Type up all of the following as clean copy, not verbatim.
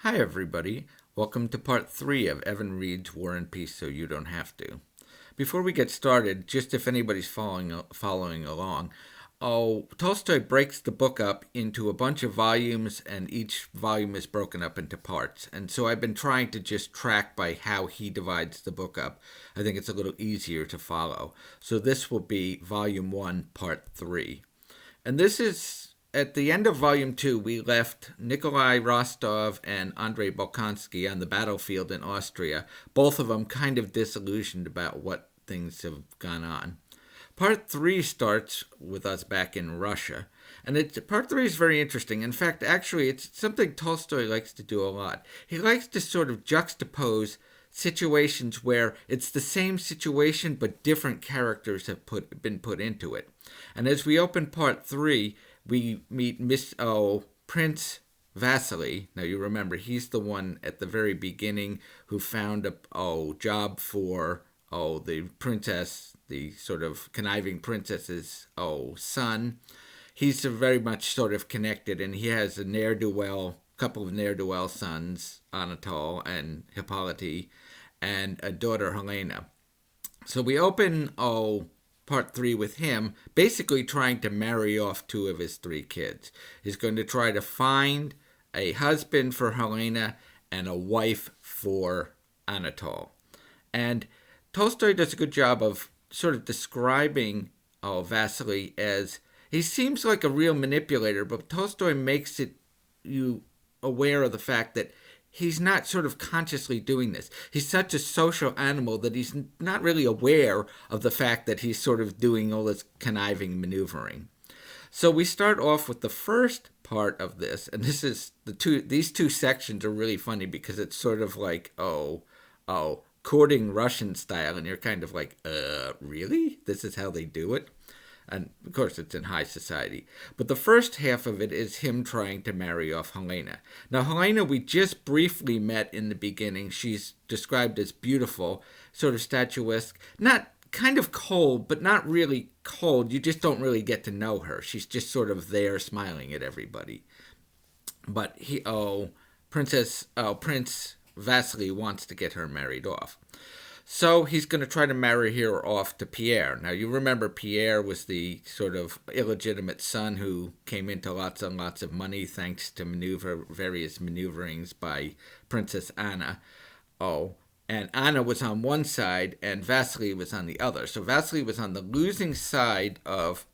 Hi, everybody. Welcome to part 3 of Evan Reed's War and Peace So You Don't Have to. Before we get started, just if anybody's following along, Tolstoy breaks the book up into a bunch of volumes, and each volume is broken up into parts. And so I've been trying to just track by how he divides the book up. I think it's a little easier to follow. So this will be Volume 1, Part 3. And this is at the end of Volume 2, we left Nikolai Rostov and Andrei Bolkonsky on the battlefield in Austria, both of them kind of disillusioned about what things have gone on. Part 3 starts with us back in Russia. And part 3 is very interesting. In fact, actually, it's something Tolstoy likes to do a lot. He likes to sort of juxtapose situations where it's the same situation but different characters have been put into it. And as we open part 3, we meet Prince Vasily. Now you remember he's the one at the very beginning who found a job for the princess, the sort of conniving princess's son. He's very much sort of connected, and he has a couple of ne'er-do-well sons, Anatole and Hippolyte, and a daughter, Helena. So we open part 3 with him basically trying to marry off 2 of his 3 kids. He's going to try to find a husband for Helena and a wife for Anatole. And Tolstoy does a good job of sort of describing Vasily as he seems like a real manipulator, but Tolstoy makes you aware of the fact that he's not sort of consciously doing this. He's such a social animal that he's not really aware of the fact that he's sort of doing all this conniving maneuvering. So we start off with the first part of this, and these two sections are really funny because it's sort of like, courting Russian style, and you're kind of like, really? This is how they do it? And of course, it's in high society. But the first half of it is him trying to marry off Helena. Now, Helena, we just briefly met in the beginning. She's described as beautiful, sort of statuesque, not kind of cold, but not really cold. You just don't really get to know her. She's just sort of there smiling at everybody. But Prince Vasily wants to get her married off. So he's going to try to marry her off to Pierre. Now, you remember Pierre was the sort of illegitimate son who came into lots and lots of money thanks to various maneuverings by Princess Anna. And Anna was on one side and Vasily was on the other. So Vasily was on the losing side of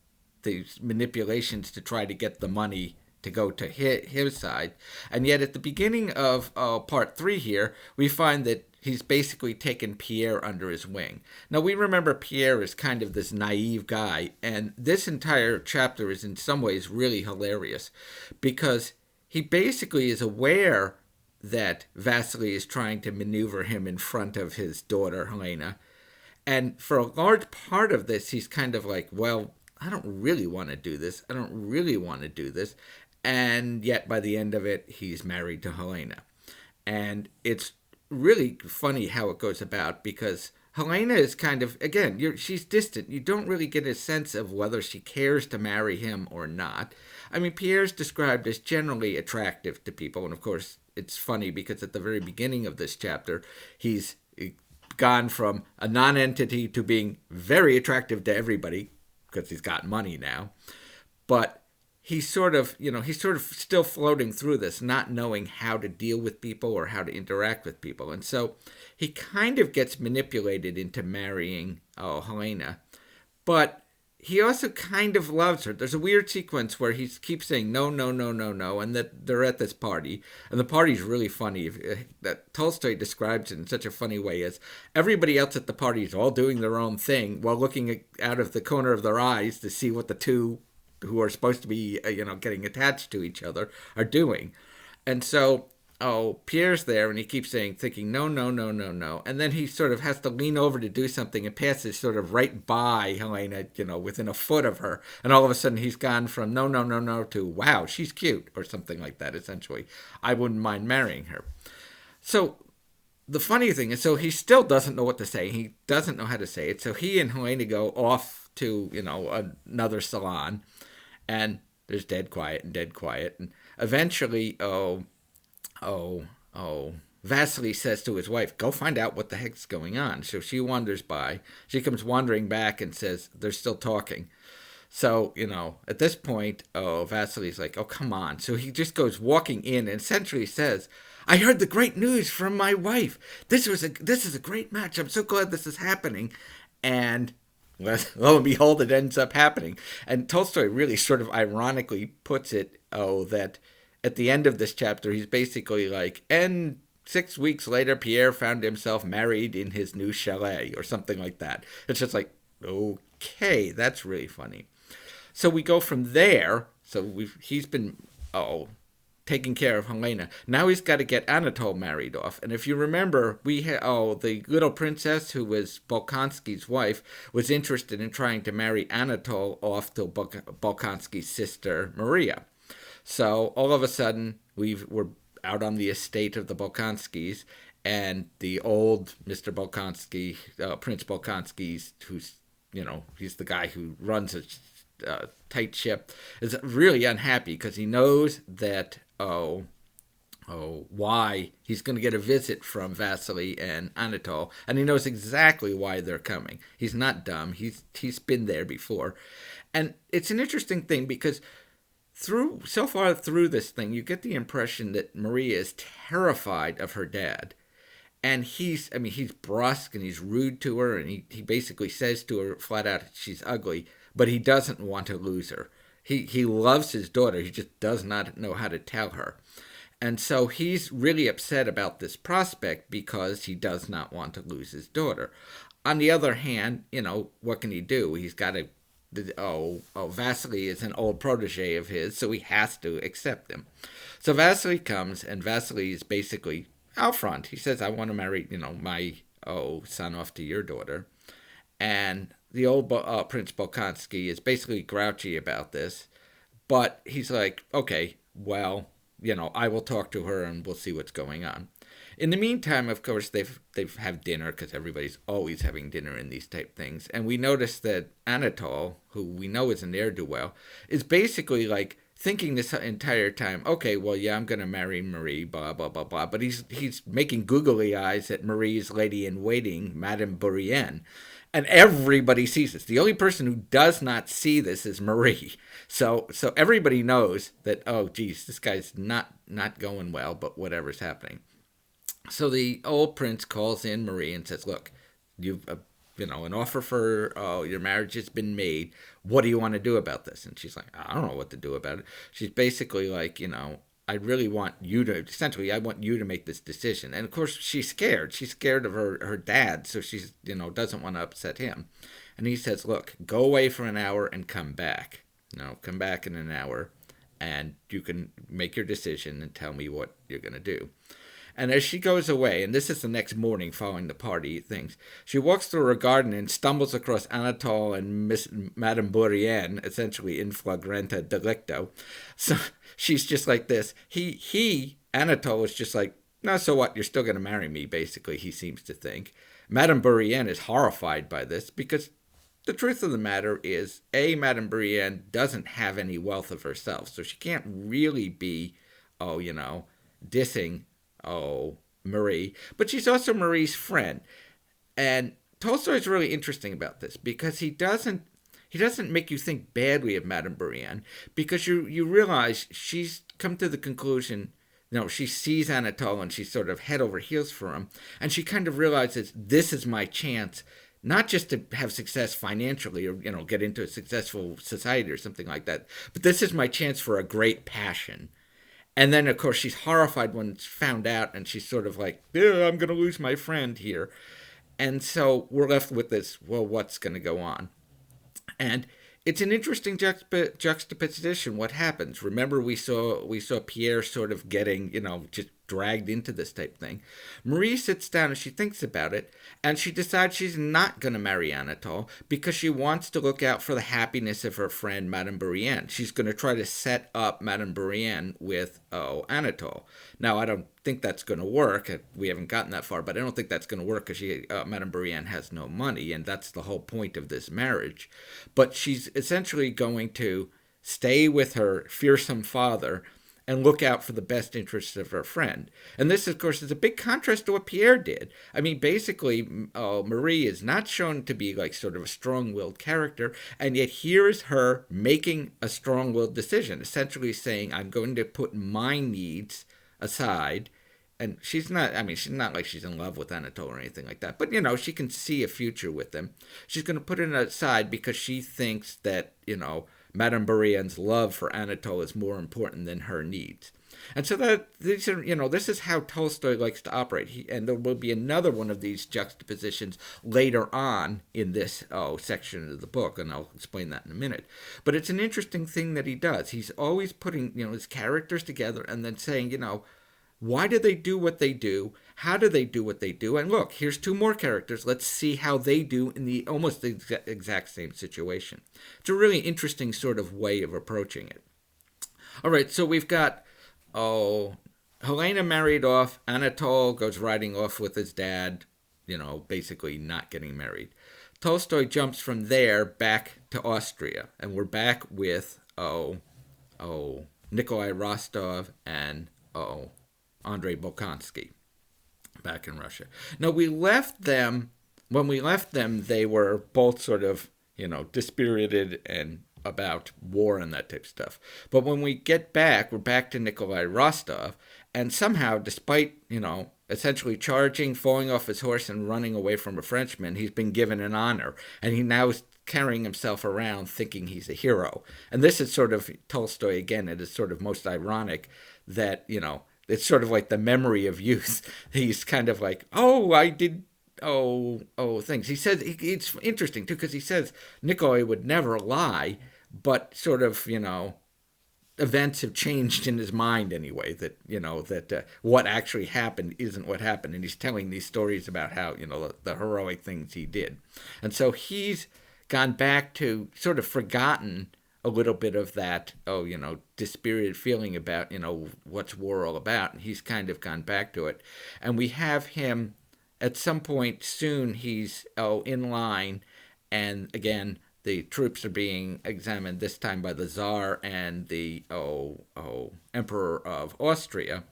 these manipulations to try to get the money to go to his side. And yet at the beginning of part 3 here, we find that he's basically taken Pierre under his wing. Now, we remember Pierre is kind of this naive guy, and this entire chapter is in some ways really hilarious because he basically is aware that Vasily is trying to maneuver him in front of his daughter, Helena. And for a large part of this, he's kind of like, well, I don't really want to do this. I don't really want to do this. And yet by the end of it, he's married to Helena. And it's really funny how it goes about because Helena is kind of, again, she's distant. You don't really get a sense of whether she cares to marry him or not. I mean, Pierre's described as generally attractive to people. And of course, it's funny because at the very beginning of this chapter, he's gone from a non-entity to being very attractive to everybody because he's got money now. But he's sort of still floating through this, not knowing how to deal with people or how to interact with people. And so he kind of gets manipulated into marrying Helena. But he also kind of loves her. There's a weird sequence where he keeps saying no, no, no, no, no, and that they're at this party. And the party's really funny. That Tolstoy describes it in such a funny way as everybody else at the party is all doing their own thing while looking out of the corner of their eyes to see what the two who are supposed to be, getting attached to each other are doing. And so, Pierre's there and he keeps thinking, no, no, no, no, no. And then he sort of has to lean over to do something and passes sort of right by Helena, within a foot of her. And all of a sudden he's gone from no, no, no, no to, wow, she's cute, or something like that, essentially. I wouldn't mind marrying her. So the funny thing is, so he still doesn't know what to say. He doesn't know how to say it. So he and Helena go off to, another salon. And there's dead quiet. And eventually, oh, Vasily says to his wife, go find out what the heck's going on. So she wanders by. She comes wandering back and says, they're still talking. So, at this point, oh, Vasily's like, oh, come on. So he just goes walking in and essentially says, I heard the great news from my wife. This is a great match. I'm so glad this is happening. And lo and behold, it ends up happening. And Tolstoy really sort of ironically puts it, that at the end of this chapter, he's basically like, and 6 weeks later, Pierre found himself married in his new chalet or something like that. It's just like, okay, that's really funny. So we go from there. So he's been taking care of Helena. Now he's got to get Anatole married off. And if you remember, the little princess who was Bolkonsky's wife was interested in trying to marry Anatole off to Bolkonsky's sister Maria. So all of a sudden we're out on the estate of the Bolkonskys, and the old Mr. Bolkonsky, Prince Bolkonsky, who's he's the guy who runs a tight ship, is really unhappy because he knows that why he's going to get a visit from Vasily and Anatole, and he knows exactly why they're coming. He's not dumb. He's been there before, and it's an interesting thing because so far through this thing, you get the impression that Maria is terrified of her dad. And he's brusque and he's rude to her, and he basically says to her flat out she's ugly, but he doesn't want to lose her. He loves his daughter, he just does not know how to tell her. And so he's really upset about this prospect because he does not want to lose his daughter. On the other hand, what can he do? He's got to, Vasily is an old protege of his, so he has to accept him. So Vasily comes, and Vasily is basically out front. He says, I want to marry, my son off to your daughter. And the old Prince Bolkonsky is basically grouchy about this. But he's like, okay, well, I will talk to her and we'll see what's going on. In the meantime, of course, they've have dinner because everybody's always having dinner in these type things. And we notice that Anatole, who we know is a ne'er-do-well, is basically like thinking this entire time, okay, well, yeah, I'm going to marry Marie, blah, blah, blah, blah. But he's making googly eyes at Marie's lady-in-waiting, Madame Bourrienne. And everybody sees this. The only person who does not see this is Marie. So everybody knows that, oh, geez, this guy's not going well, but whatever's happening. So the old prince calls in Marie and says, look, you've an offer for your marriage has been made. What do you want to do about this? And she's like, I don't know what to do about it. She's basically like, I really want you to, essentially, I want you to make this decision. And of course, she's scared. She's scared of her dad, so she's, doesn't want to upset him. And he says, look, go away for an hour and come back. Come back in an hour, and you can make your decision and tell me what you're going to do. And as she goes away, and this is the next morning following the party things, she walks through her garden and stumbles across Anatole and Madame Bourrienne, essentially in flagrante delicto. So she's just like this. Anatole is just like, no, so what? You're still going to marry me, basically, he seems to think. Madame Bourrienne is horrified by this because the truth of the matter is, Madame Bourrienne doesn't have any wealth of herself, so she can't really be, dissing Marie, but she's also Marie's friend. And Tolstoy is really interesting about this because he doesn't make you think badly of Madame Bourrienne, because you realize she's come to the conclusion, she sees Anatole and she's sort of head over heels for him, and she kind of realizes this is my chance, not just to have success financially or get into a successful society or something like that, but this is my chance for a great passion. And then, of course, she's horrified when it's found out, and she's sort of like, I'm going to lose my friend here. And so we're left with this, well, what's going to go on? And it's an interesting juxtaposition, what happens. Remember, we saw Pierre sort of getting, just dragged into this type thing. Marie sits down and she thinks about it, and she decides she's not going to marry Anatole because she wants to look out for the happiness of her friend Madame Bourrienne. She's going to try to set up Madame Bourrienne with Anatole. Now, I don't think that's going to work. We haven't gotten that far, but I don't think that's going to work because Madame Bourrienne has no money, and that's the whole point of this marriage. But she's essentially going to stay with her fearsome father and look out for the best interests of her friend. And this, of course, is a big contrast to what Pierre did. I mean, basically, Marie is not shown to be like sort of a strong-willed character, and yet here is her making a strong-willed decision, essentially saying, I'm going to put my needs aside. And she's not, I mean, she's not like she's in love with Anatole or anything like that, but, she can see a future with him. She's going to put it aside because she thinks that, Madame Bourienne's love for Anatole is more important than her needs. And so that these are, this is how Tolstoy likes to operate. And there will be another one of these juxtapositions later on in this section of the book, and I'll explain that in a minute. But it's an interesting thing that he does. He's always putting, his characters together and then saying, why do they do what they do? How do they do what they do? And look, here's two more characters. Let's see how they do in the almost the exact same situation. It's a really interesting sort of way of approaching it. All right, so we've got, Helena married off. Anatole goes riding off with his dad, basically not getting married. Tolstoy jumps from there back to Austria, and we're back with, Nikolai Rostov and, Andrei Bolkonsky back in Russia. Now, when we left them, they were both sort of, dispirited and about war and that type of stuff. But when we get back, we're back to Nikolai Rostov, and somehow, despite, essentially charging, falling off his horse, and running away from a Frenchman, he's been given an honor, and he now is carrying himself around thinking he's a hero. And this is sort of Tolstoy, again, it is sort of most ironic that, it's sort of like the memory of youth. He's kind of like, I did, things. He says, it's interesting, too, because he says Nikolai would never lie, but sort of, events have changed in his mind anyway, that what actually happened isn't what happened. And he's telling these stories about how, the heroic things he did. And so he's gone back to sort of forgotten a little bit of that, dispirited feeling about, what's war all about. And he's kind of gone back to it. And we have him at some point soon, he's, in line. And again, the troops are being examined, this time by the Tsar and the, Emperor of Austria.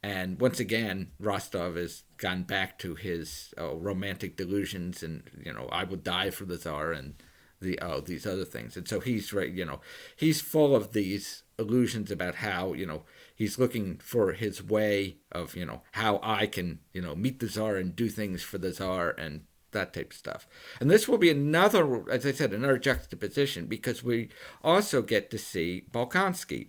And once again, Rostov has gone back to his romantic delusions and, I will die for the Tsar and these other things. And so he's he's full of these illusions about how, he's looking for his way of, how I can, meet the Tsar and do things for the Tsar and that type of stuff. And this will be another, as I said, another juxtaposition, because we also get to see Bolkonsky.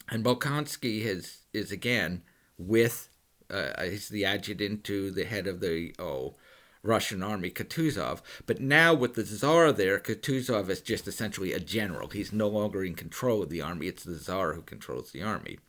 And Bolkonsky is again with, he's the adjutant to the head of the, Russian army, Kutuzov. But now with the Tsar there, Kutuzov is just essentially a general. He's no longer in control of the army. It's the Tsar who controls the army.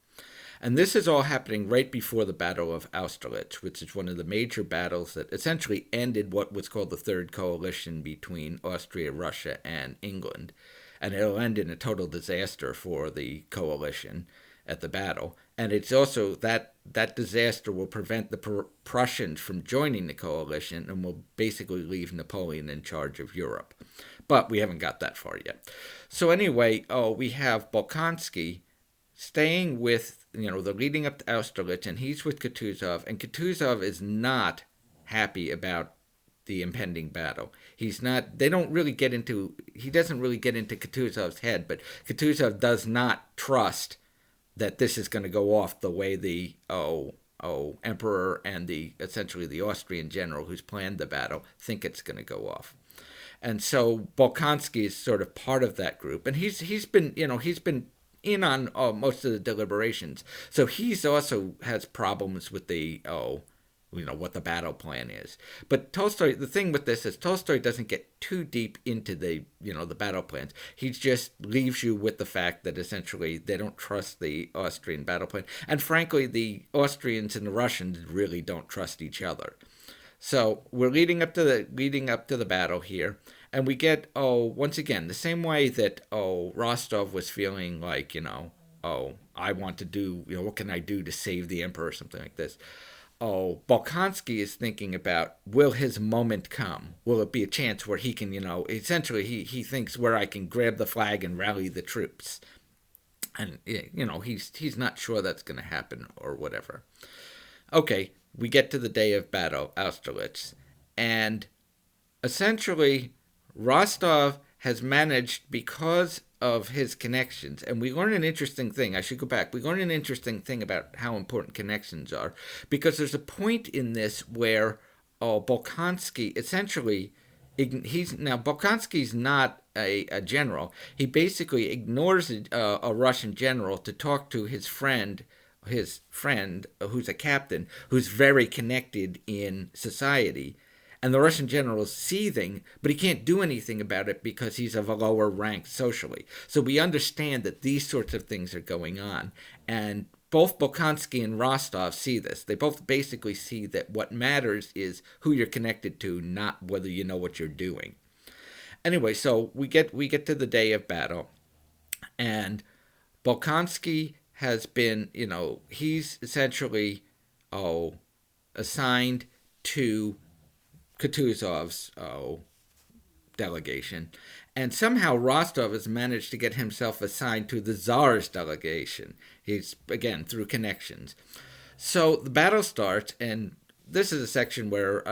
And this is all happening right before the Battle of Austerlitz, which is one of the major battles that essentially ended what was called the Third Coalition between Austria, Russia, and England. And it'll end in a total disaster for the coalition at the battle. And it's also that disaster will prevent the Prussians from joining the coalition and will basically leave Napoleon in charge of Europe. But we haven't got that far yet. So anyway, we have Bolkonsky staying with, the leading up to Austerlitz, and he's with Kutuzov, and Kutuzov is not happy about the impending battle. He's not, he doesn't really get into Kutuzov's head, but Kutuzov does not trust that this is going to go off the way the emperor and essentially the Austrian general who's planned the battle think it's going to go off. And so Bolkonsky is sort of part of that group, and he's been in on most of the deliberations. So he's also has problems with the what the battle plan is. But Tolstoy, the thing with this is Tolstoy doesn't get too deep into the battle plans. He just leaves you with the fact that essentially they don't trust the Austrian battle plan. And frankly, the Austrians and the Russians really don't trust each other. So we're leading up to the battle here, and we get once again the same way that Rostov was feeling like I want to do what can I do to save the emperor or something like this. Bolkonsky is thinking about, will his moment come? Will it be a chance where he can, essentially he thinks where I can grab the flag and rally the troops. And he's not sure that's going to happen or whatever. Okay, we get to the day of battle, Austerlitz, and essentially Rostov has managed, because of his connections, and we learn an interesting thing. I should go back. We learn an interesting thing about how important connections are, because there's a point in this where Bolkonsky essentially, Bolkonsky's not a general. He basically ignores a Russian general to talk to his friend who's a captain who's very connected in society. And the Russian general is seething, but he can't do anything about it because he's of a lower rank socially. So we understand that these sorts of things are going on. And both Bolkonsky and Rostov see this. They both basically see that what matters is who you're connected to, not whether you know what you're doing. Anyway, so we get to the day of battle, and Bolkonsky has been, he's essentially assigned to Kutuzov's delegation. And somehow Rostov has managed to get himself assigned to the Tsar's delegation. He's, again, through connections. So the battle starts, and this is a section where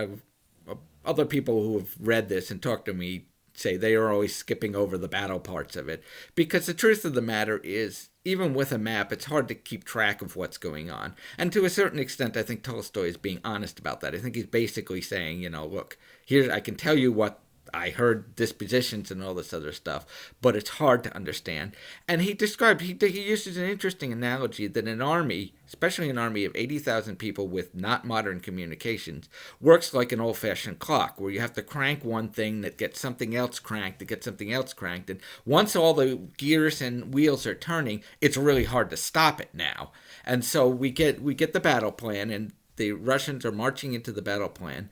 other people who have read this and talked to me say they are always skipping over the battle parts of it. Because the truth of the matter is, even with a map, it's hard to keep track of what's going on. And to a certain extent, I think Tolstoy is being honest about that. I think he's basically saying, look, here I can tell you what I heard, dispositions and all this other stuff, but it's hard to understand. And he uses an interesting analogy that an army, especially an army of 80,000 people with not modern communications, works like an old-fashioned clock, where you have to crank one thing that gets something else cranked, that gets something else cranked. And once all the gears and wheels are turning, it's really hard to stop it now. And so we get the battle plan, and the Russians are marching into the battle plan.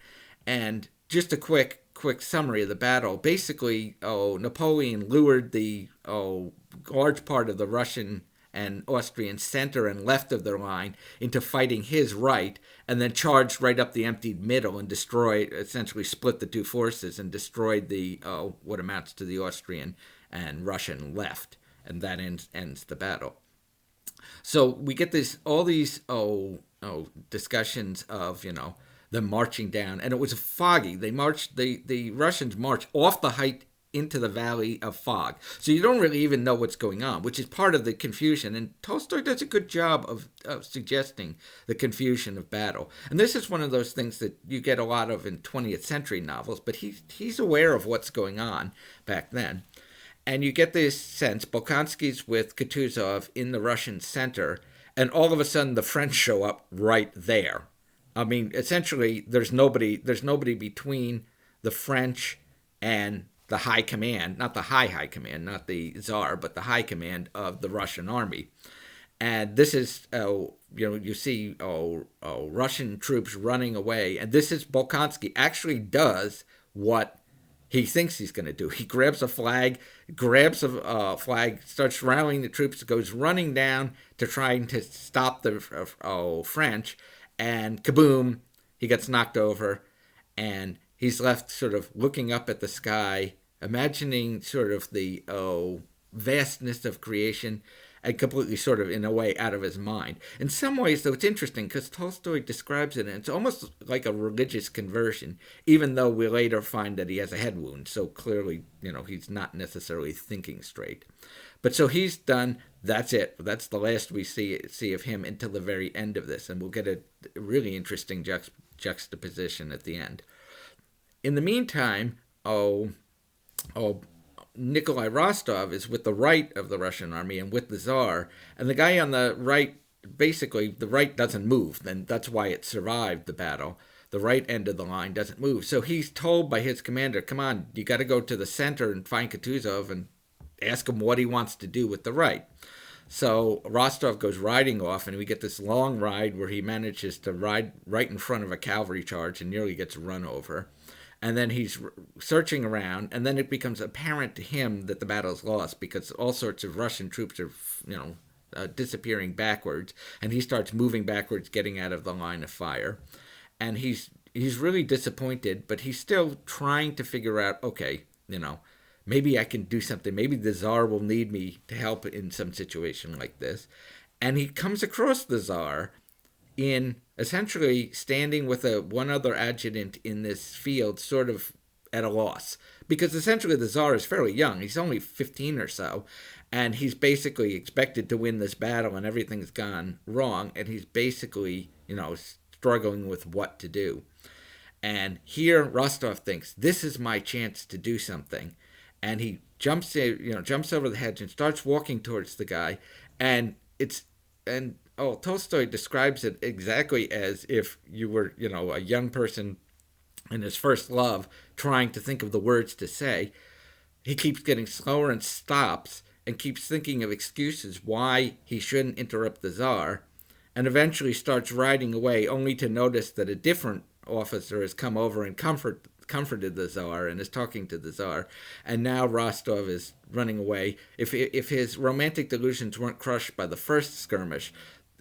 And just a quick summary of the battle. Basically, Napoleon lured the large part of the Russian and Austrian center and left of their line into fighting his right, and then charged right up the emptied middle and essentially split the two forces and destroyed the what amounts to the Austrian and Russian left, and that ends the battle. So we get all these discussions of them marching down, and it was foggy. The Russians marched off the height into the valley of fog, so you don't really even know what's going on, which is part of the confusion. And Tolstoy does a good job of suggesting the confusion of battle. And this is one of those things that you get a lot of in 20th century novels, but he's aware of what's going on back then. And you get this sense, Bolkonsky's with Kutuzov in the Russian center, and all of a sudden the French show up right there. I mean, essentially, there's nobody between the French and the high command, not the high command, not the Tsar, but the high command of the Russian army. And this is, you see Russian troops running away. And this is Bolkonsky actually does what he thinks he's going to do. He grabs a flag, starts rallying the troops, goes running down to trying to stop the French. And kaboom, he gets knocked over, and he's left sort of looking up at the sky, imagining sort of the vastness of creation, and completely sort of, in a way, out of his mind. In some ways, though, it's interesting because Tolstoy describes it, and it's almost like a religious conversion, even though we later find that he has a head wound, so clearly, he's not necessarily thinking straight. But so he's done. That's it. That's the last we see of him until the very end of this, and we'll get a really interesting juxtaposition at the end. In the meantime, Nikolai Rostov is with the right of the Russian army and with the Tsar, and the guy on the right, basically, the right doesn't move, and that's why it survived the battle. The right end of the line doesn't move. So he's told by his commander, come on, you got to go to the center and find Kutuzov and ask him what he wants to do with the right. So Rostov goes riding off, and we get this long ride where he manages to ride right in front of a cavalry charge and nearly gets run over. And then he's searching around, and then it becomes apparent to him that the battle's lost because all sorts of Russian troops are, disappearing backwards, and he starts moving backwards, getting out of the line of fire. And he's really disappointed, but he's still trying to figure out, okay, maybe I can do something. Maybe the Tsar will need me to help in some situation like this. And he comes across the Tsar in essentially standing with one other adjutant in this field, sort of at a loss. Because essentially the Tsar is fairly young. He's only 15 or so. And he's basically expected to win this battle, and everything's gone wrong. And he's basically, struggling with what to do. And here Rostov thinks, this is my chance to do something. And he jumps over the hedge and starts walking towards the guy. Tolstoy describes it exactly as if you were, a young person in his first love trying to think of the words to say. He keeps getting slower and stops and keeps thinking of excuses why he shouldn't interrupt the Tsar, and eventually starts riding away, only to notice that a different officer has come over and comforted the Tsar and is talking to the Tsar, and now Rostov is running away. If his romantic delusions weren't crushed by the first skirmish,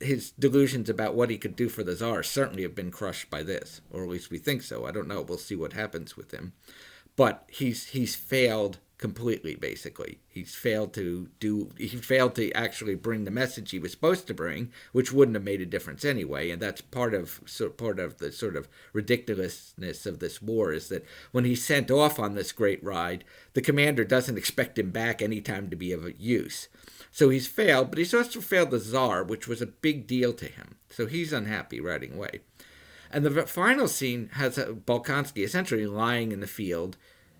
his delusions about what he could do for the Tsar certainly have been crushed by this, or at least we think so. I don't know. We'll see what happens with him. But he's failed completely, basically. He failed to actually bring the message he was supposed to bring, which wouldn't have made a difference anyway. And that's part of the sort of ridiculousness of this war, is that when he's sent off on this great ride, the commander doesn't expect him back anytime to be of use. So he's failed, but he's also failed the Tsar, which was a big deal to him. So he's unhappy riding away. And the final scene has Bolkonsky essentially lying in the field,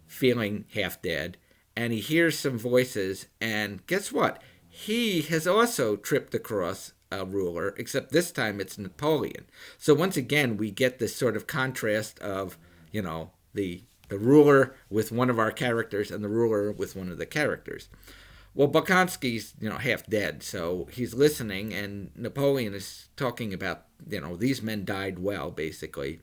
feeling half dead, and he hears some voices, and guess what? He has also tripped across a ruler, except this time it's Napoleon. So once again, we get this sort of contrast of, the ruler with one of our characters and the ruler with one of the characters. Well, Bolkonsky's, half dead, so he's listening, and Napoleon is talking about, these men died well, basically.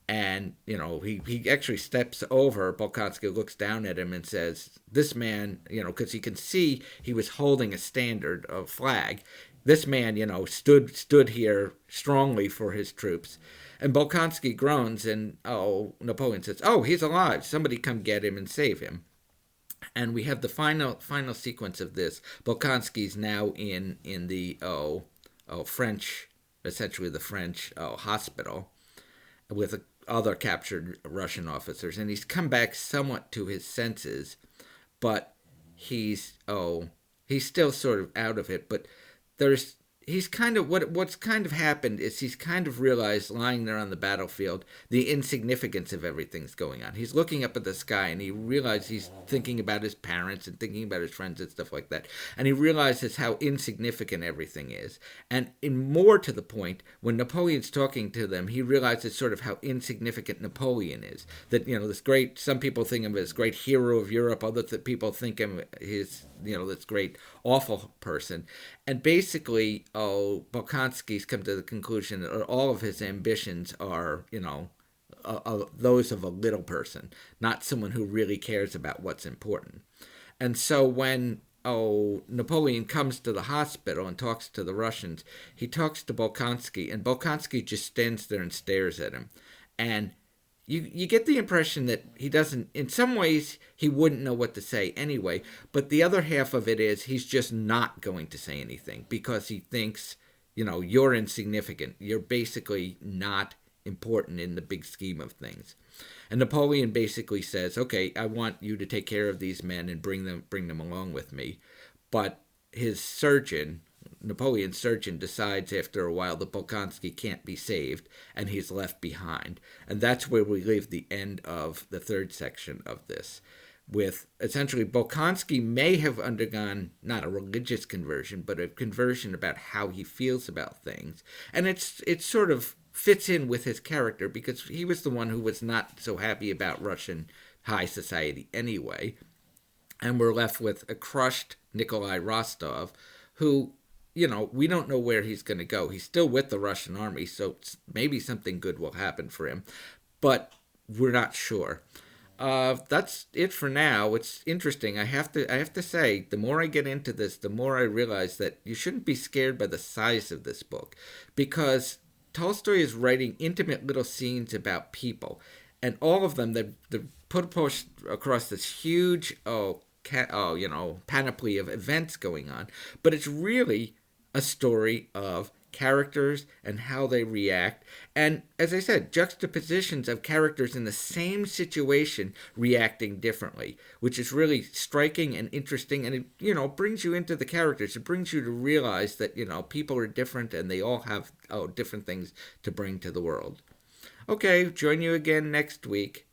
And, he actually steps over. Bolkonsky looks down at him and says, this man, because he can see he was holding a standard, a flag. This man, stood here strongly for his troops. And Bolkonsky groans, and, Napoleon says, he's alive. Somebody come get him and save him. And we have the final sequence of this. Bolkonsky's now in the French, essentially the French Hospital, with other captured Russian officers, and he's come back somewhat to his senses, but he's still sort of out of it. But he's kind of what's kind of happened is he's kind of realized, lying there on the battlefield, the insignificance of everything's going on. He's looking up at the sky, and he realizes he's thinking about his parents and thinking about his friends and stuff like that. And he realizes how insignificant everything is. And more to the point, when Napoleon's talking to them, he realizes sort of how insignificant Napoleon is. That, this great, some people think of him as great hero of Europe, other people think of him as, this great awful person. And basically, Bolkonsky's come to the conclusion that all of his ambitions are, those of a little person, not someone who really cares about what's important. And so when Napoleon comes to the hospital and talks to the Russians, he talks to Bolkonsky, and Bolkonsky just stands there and stares at him. And you get the impression that he doesn't, in some ways, he wouldn't know what to say anyway, but the other half of it is he's just not going to say anything because he thinks, you're insignificant. You're basically not important in the big scheme of things. And Napoleon basically says, okay, I want you to take care of these men and bring them along with me. But his surgeon, Napoleon's surgeon, decides after a while that Bolkonsky can't be saved, and he's left behind. And that's where we leave the end of the third section of this, with essentially Bolkonsky may have undergone not a religious conversion, but a conversion about how he feels about things. And it's sort of fits in with his character, because he was the one who was not so happy about Russian high society anyway. And we're left with a crushed Nikolai Rostov, who, we don't know where he's going to go. He's still with the Russian army, so maybe something good will happen for him. But we're not sure. That's it for now. It's interesting. I have to say, the more I get into this, the more I realize that you shouldn't be scared by the size of this book, because Tolstoy is writing intimate little scenes about people. and all of them they put across this huge panoply of events going on, but it's really a story of characters and how they react. And as I said, juxtapositions of characters in the same situation reacting differently, which is really striking and interesting. And it brings you into the characters. It brings you to realize that, people are different and they all have different things to bring to the world. Okay, join you again next week.